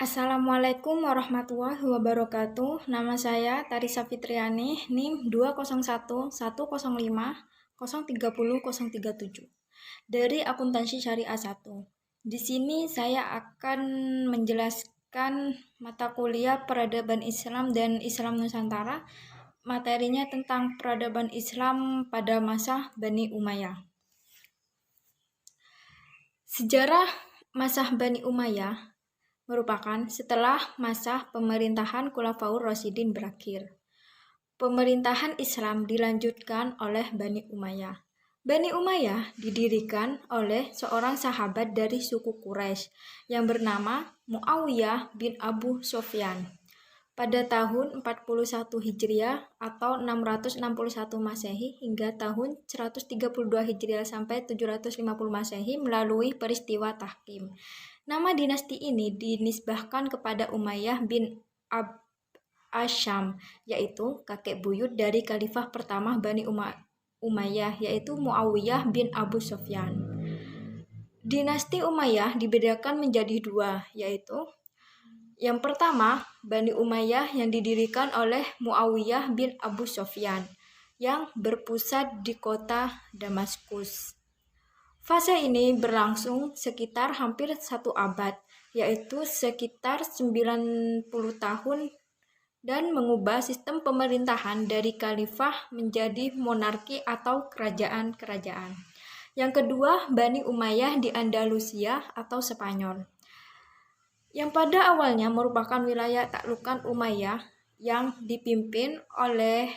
Assalamualaikum warahmatullahi wabarakatuh. Nama saya Tarisa Fitriani, NIM 20110503037 dari Akuntansi Syariah 1. Di sini saya akan menjelaskan mata kuliah Peradaban Islam dan Islam Nusantara. Materinya tentang peradaban Islam pada masa Bani Umayyah. Sejarah masa Bani Umayyah merupakan setelah masa pemerintahan Khulafaur Rasyidin berakhir. Pemerintahan Islam dilanjutkan oleh Bani Umayyah. Bani Umayyah didirikan oleh seorang sahabat dari suku Quraisy yang bernama Muawiyah bin Abu Sufyan pada tahun 41 Hijriah atau 661 Masehi hingga tahun 132 Hijriah sampai 750 Masehi melalui peristiwa tahkim. Nama dinasti ini dinisbahkan kepada Umayyah bin Asyam, yaitu kakek buyut dari khalifah pertama Bani Umayyah, yaitu Muawiyah bin Abu Sufyan. Dinasti Umayyah dibedakan menjadi dua, yaitu yang pertama, Bani Umayyah yang didirikan oleh Muawiyah bin Abu Sufyan yang berpusat di kota Damaskus. Fase ini berlangsung sekitar hampir 1 abad, yaitu sekitar 90 tahun dan mengubah sistem pemerintahan dari khalifah menjadi monarki atau kerajaan-kerajaan. Yang kedua, Bani Umayyah di Andalusia atau Spanyol, yang pada awalnya merupakan wilayah taklukan Umayyah yang dipimpin oleh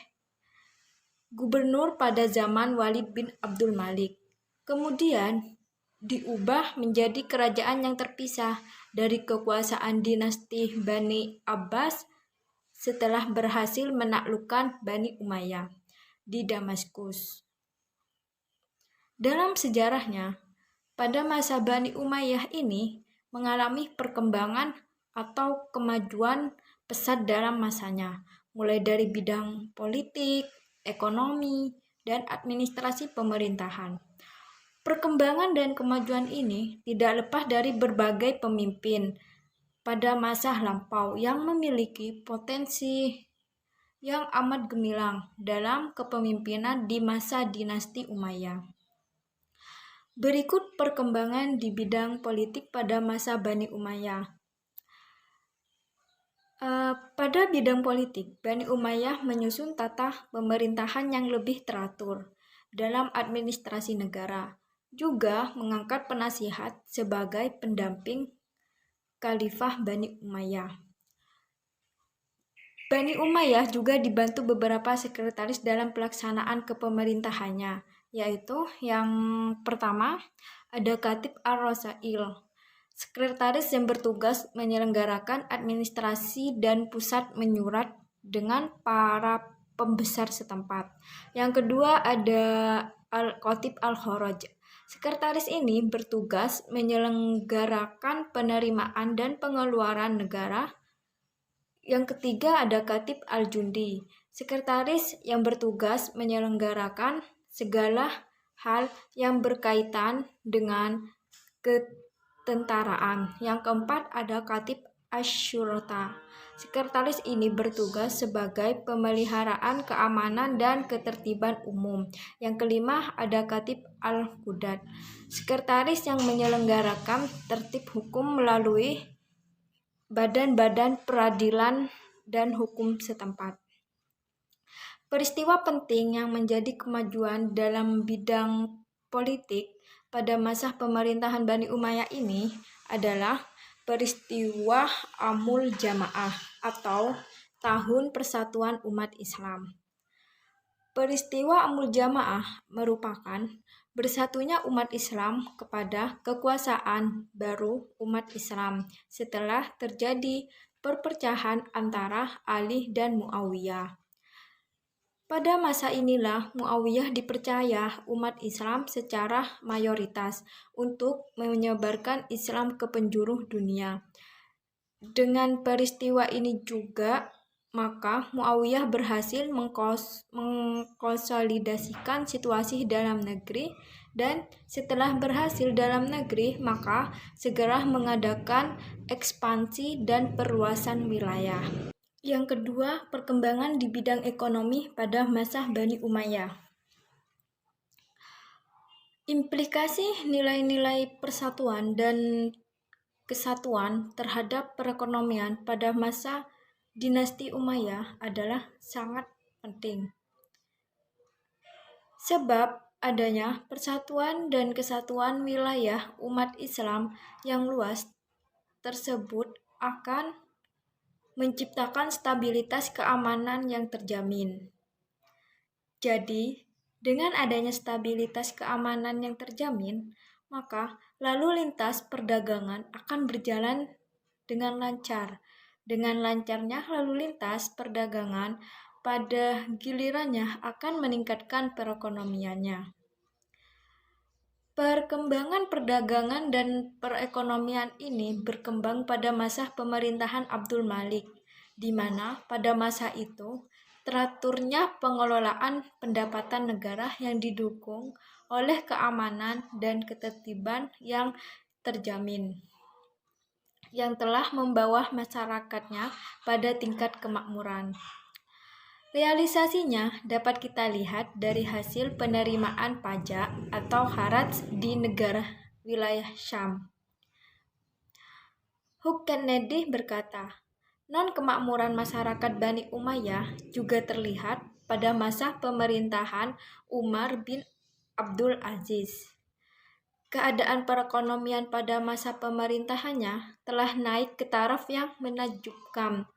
gubernur pada zaman Walid bin Abdul Malik. Kemudian diubah menjadi kerajaan yang terpisah dari kekuasaan dinasti Bani Abbas setelah berhasil menaklukkan Bani Umayyah di Damaskus. Dalam sejarahnya, pada masa Bani Umayyah ini mengalami perkembangan atau kemajuan pesat dalam masanya, mulai dari bidang politik, ekonomi, dan administrasi pemerintahan. Perkembangan dan kemajuan ini tidak lepas dari berbagai pemimpin pada masa lampau yang memiliki potensi yang amat gemilang dalam kepemimpinan di masa dinasti Umayyah. Berikut perkembangan di bidang politik pada masa Bani Umayyah. Pada bidang politik, Bani Umayyah menyusun tata pemerintahan yang lebih teratur dalam administrasi negara, juga mengangkat penasihat sebagai pendamping Khalifah Bani Umayyah. Bani Umayyah juga dibantu beberapa sekretaris dalam pelaksanaan kepemerintahannya, yaitu yang pertama ada Khatib Ar-Rasail, sekretaris yang bertugas menyelenggarakan administrasi dan pusat menyurat dengan para pembesar setempat. Yang kedua ada Al-Khatib Al-Kharaj. Sekretaris ini bertugas menyelenggarakan penerimaan dan pengeluaran negara. Yang ketiga ada Khatib Al-Jundi, sekretaris yang bertugas menyelenggarakan segala hal yang berkaitan dengan ketentaraan. Yang keempat ada Khatib Asy-Syurta. Sekretaris ini bertugas sebagai pemeliharaan keamanan dan ketertiban umum. Yang kelima ada Khatib Al-Qudad, sekretaris yang menyelenggarakan tertib hukum melalui badan-badan peradilan dan hukum setempat. Peristiwa penting yang menjadi kemajuan dalam bidang politik pada masa pemerintahan Bani Umayyah ini adalah peristiwa Amul Jamaah atau Tahun Persatuan Umat Islam. Peristiwa Amul Jamaah merupakan bersatunya umat Islam kepada kekuasaan baru umat Islam setelah terjadi perpecahan antara Ali dan Muawiyah. Pada masa inilah Muawiyah dipercaya umat Islam secara mayoritas untuk menyebarkan Islam ke penjuru dunia. Dengan peristiwa ini juga, maka Muawiyah berhasil mengkonsolidasikan situasi dalam negeri dan setelah berhasil dalam negeri, maka segera mengadakan ekspansi dan perluasan wilayah. Yang kedua, perkembangan di bidang ekonomi pada masa Bani Umayyah. Implikasi nilai-nilai persatuan dan kesatuan terhadap perekonomian pada masa dinasti Umayyah adalah sangat penting. Sebab adanya persatuan dan kesatuan wilayah umat Islam yang luas tersebut akan menciptakan stabilitas keamanan yang terjamin. Jadi, dengan adanya stabilitas keamanan yang terjamin, maka lalu lintas perdagangan akan berjalan dengan lancar. Dengan lancarnya lalu lintas perdagangan pada gilirannya akan meningkatkan perekonomiannya. Perkembangan perdagangan dan perekonomian ini berkembang pada masa pemerintahan Abdul Malik, di mana pada masa itu teraturnya pengelolaan pendapatan negara yang didukung oleh keamanan dan ketertiban yang terjamin, yang telah membawa masyarakatnya pada tingkat kemakmuran. Realisasinya dapat kita lihat dari hasil penerimaan pajak atau kharaj di negara wilayah Syam. Hugh Kennedy berkata, non-kemakmuran masyarakat Bani Umayyah juga terlihat pada masa pemerintahan Umar bin Abdul Aziz. Keadaan perekonomian pada masa pemerintahannya telah naik ke taraf yang menakjubkan.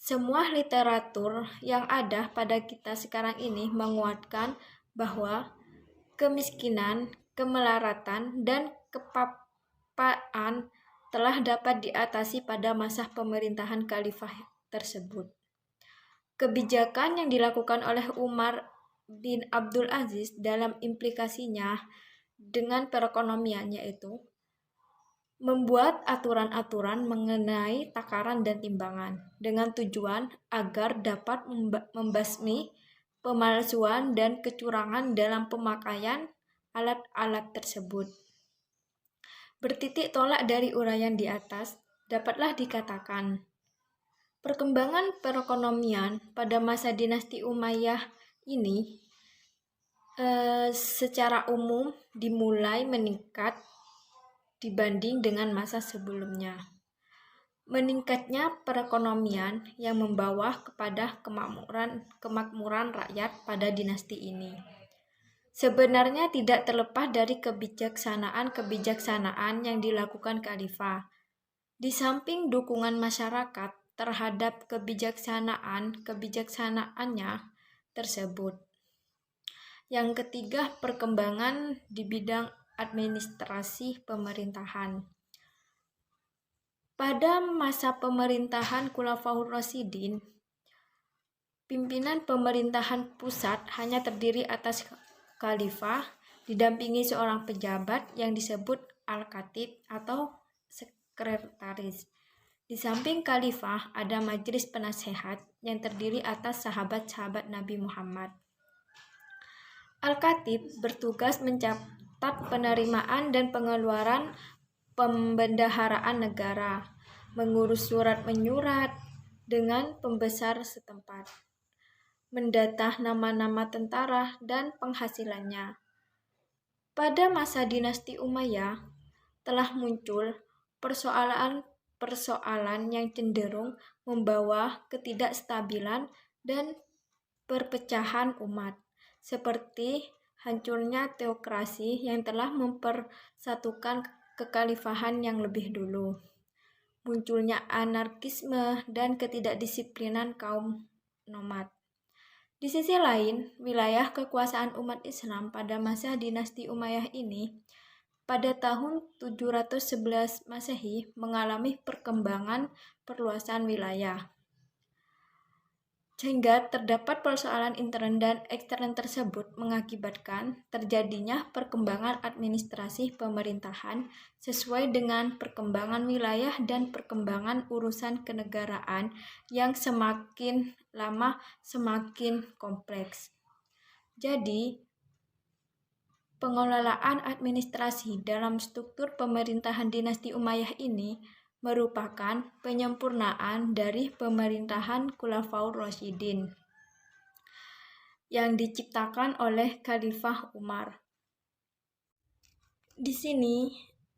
Semua literatur yang ada pada kita sekarang ini menguatkan bahwa kemiskinan, kemelaratan, dan kepapaan telah dapat diatasi pada masa pemerintahan khalifah tersebut. Kebijakan yang dilakukan oleh Umar bin Abdul Aziz dalam implikasinya dengan perekonomiannya itu membuat aturan-aturan mengenai takaran dan timbangan dengan tujuan agar dapat membasmi pemalsuan dan kecurangan dalam pemakaian alat-alat tersebut. Bertitik tolak dari uraian di atas, dapatlah dikatakan perkembangan perekonomian pada masa dinasti Umayyah ini secara umum dimulai meningkat dibanding dengan masa sebelumnya. Meningkatnya perekonomian yang membawa kepada kemakmuran rakyat pada dinasti ini sebenarnya tidak terlepas dari kebijaksanaan yang dilakukan khalifah. Di samping dukungan masyarakat terhadap kebijaksanaannya tersebut. Yang ketiga, perkembangan di bidang administrasi pemerintahan. Pada masa pemerintahan Khulafaur Rasyidin, pimpinan pemerintahan pusat hanya terdiri atas khalifah didampingi seorang pejabat yang disebut al-khatib atau sekretaris. Di samping khalifah ada majelis penasehat yang terdiri atas sahabat-sahabat Nabi Muhammad. Al-Khatib bertugas mencatat penerimaan dan pengeluaran pembendaharaan negara, mengurus surat menyurat dengan pembesar setempat, mendata nama-nama tentara dan penghasilannya. Pada masa dinasti Umayyah telah muncul persoalan yang cenderung membawa ketidakstabilan dan perpecahan umat, seperti hancurnya teokrasi yang telah mempersatukan kekhalifahan yang lebih dulu, munculnya anarkisme dan ketidakdisiplinan kaum nomad. Di sisi lain, wilayah kekuasaan umat Islam pada masa dinasti Umayyah ini pada tahun 711 Masehi mengalami perkembangan perluasan wilayah. Sehingga terdapat persoalan intern dan ekstern tersebut mengakibatkan terjadinya perkembangan administrasi pemerintahan sesuai dengan perkembangan wilayah dan perkembangan urusan kenegaraan yang semakin lama semakin kompleks. Jadi, Pengelolaan administrasi dalam struktur pemerintahan dinasti Umayyah ini merupakan penyempurnaan dari pemerintahan Khulafaur Rasyidin yang diciptakan oleh Khalifah Umar. Di sini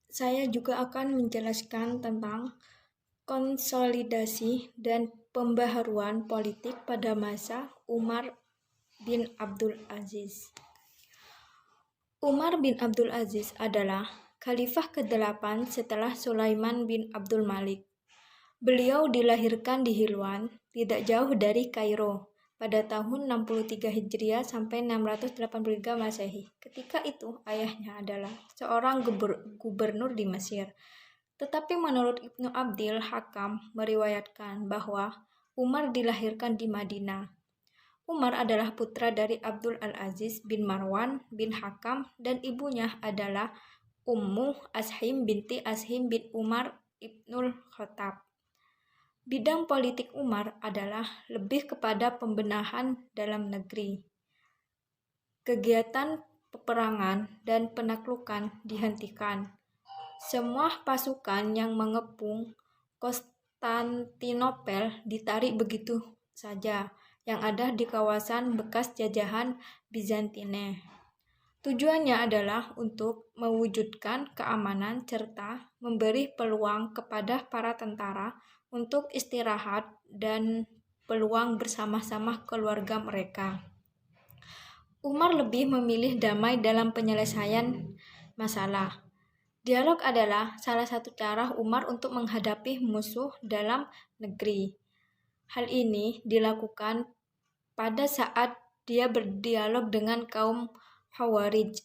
saya juga akan menjelaskan tentang konsolidasi dan pembaharuan politik pada masa Umar bin Abdul Aziz. Umar bin Abdul Aziz adalah khalifah ke-8 setelah Sulaiman bin Abdul Malik. Beliau dilahirkan di Hilwan, tidak jauh dari Kairo, pada tahun 63 Hijriah sampai 683 Masehi. Ketika itu, ayahnya adalah seorang gubernur di Mesir. Tetapi menurut Ibnu Abdil Hakam meriwayatkan bahwa Umar dilahirkan di Madinah. Umar adalah putra dari Abdul Al-Aziz bin Marwan bin Hakam dan ibunya adalah Ummu Ashim binti Ashim bin Umar Ibnul Khattab. Bidang politik Umar adalah lebih kepada pembenahan dalam negeri. Kegiatan peperangan dan penaklukan dihentikan. Semua pasukan yang mengepung Konstantinopel ditarik begitu saja, yang ada di kawasan bekas jajahan Bizantine. Tujuannya adalah untuk mewujudkan keamanan serta memberi peluang kepada para tentara untuk istirahat dan peluang bersama-sama keluarga mereka. Umar lebih memilih damai dalam penyelesaian masalah. Dialog adalah salah satu cara Umar untuk menghadapi musuh dalam negeri. Hal ini dilakukan pada saat dia berdialog dengan kaum Khawarij.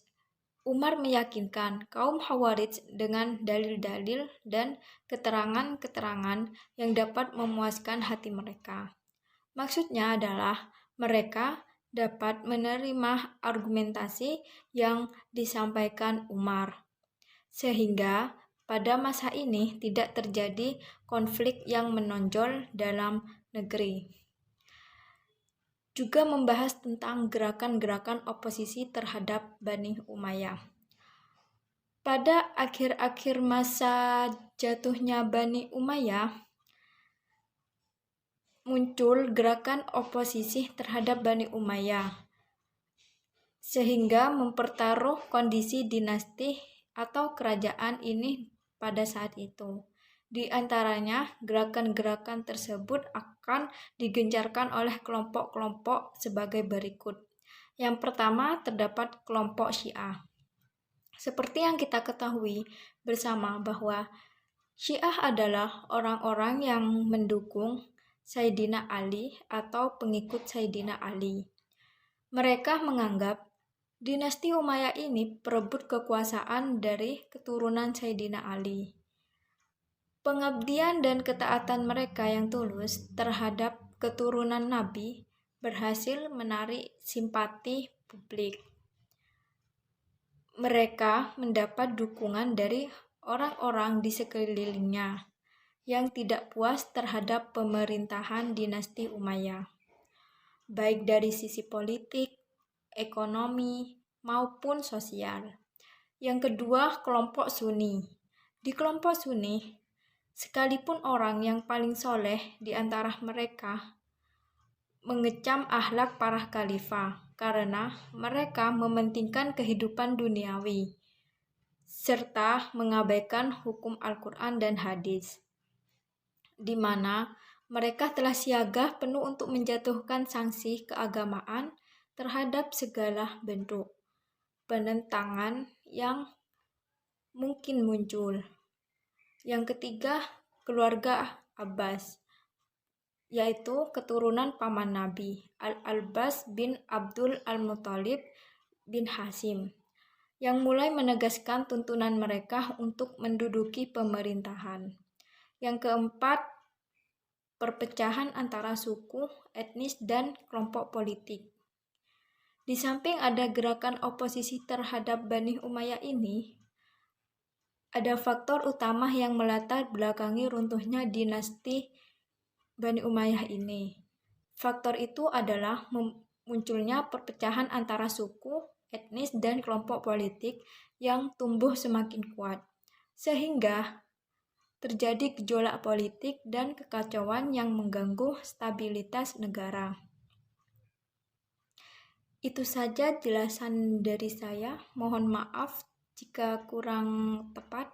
Umar meyakinkan kaum Khawarij dengan dalil-dalil dan keterangan-keterangan yang dapat memuaskan hati mereka. Maksudnya adalah mereka dapat menerima argumentasi yang disampaikan Umar, sehingga pada masa ini tidak terjadi konflik yang menonjol dalam negeri. Juga membahas tentang gerakan-gerakan oposisi terhadap Bani Umayyah. Pada akhir-akhir masa jatuhnya Bani Umayyah, muncul gerakan oposisi terhadap Bani Umayyah, sehingga mempertaruh kondisi dinasti atau kerajaan ini pada saat itu. Di antaranya, gerakan-gerakan tersebut akan digencarkan oleh kelompok-kelompok sebagai berikut. Yang pertama, terdapat kelompok Syiah. Seperti yang kita ketahui bersama bahwa Syiah adalah orang-orang yang mendukung Sayyidina Ali atau pengikut Sayyidina Ali. Mereka menganggap dinasti Umayyah ini perebut kekuasaan dari keturunan Sayyidina Ali. Pengabdian dan ketaatan mereka yang tulus terhadap keturunan Nabi berhasil menarik simpati publik. Mereka mendapat dukungan dari orang-orang di sekelilingnya yang tidak puas terhadap pemerintahan dinasti Umayyah, baik dari sisi politik, ekonomi, maupun sosial. Yang kedua, kelompok Sunni. Di kelompok Sunni, sekalipun orang yang paling soleh di antara mereka mengecam akhlak para khalifah karena mereka mementingkan kehidupan duniawi serta mengabaikan hukum Al-Quran dan hadis, di mana mereka telah siaga penuh untuk menjatuhkan sanksi keagamaan terhadap segala bentuk penentangan yang mungkin muncul. Yang ketiga, keluarga Abbas, yaitu keturunan paman Nabi, Al-Abbas bin Abdul Al-Muttalib bin Hashim, yang mulai menegaskan tuntunan mereka untuk menduduki pemerintahan. Yang keempat, perpecahan antara suku, etnis, dan kelompok politik. Di samping ada gerakan oposisi terhadap Bani Umayyah ini, ada faktor utama yang melatar belakangi runtuhnya dinasti Bani Umayyah ini. Faktor itu adalah munculnya perpecahan antara suku, etnis, dan kelompok politik yang tumbuh semakin kuat, sehingga terjadi gejolak politik dan kekacauan yang mengganggu stabilitas negara. Itu saja jelasan dari saya. Mohon maaf jika kurang tepat.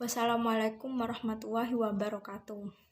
Wassalamualaikum warahmatullahi wabarakatuh.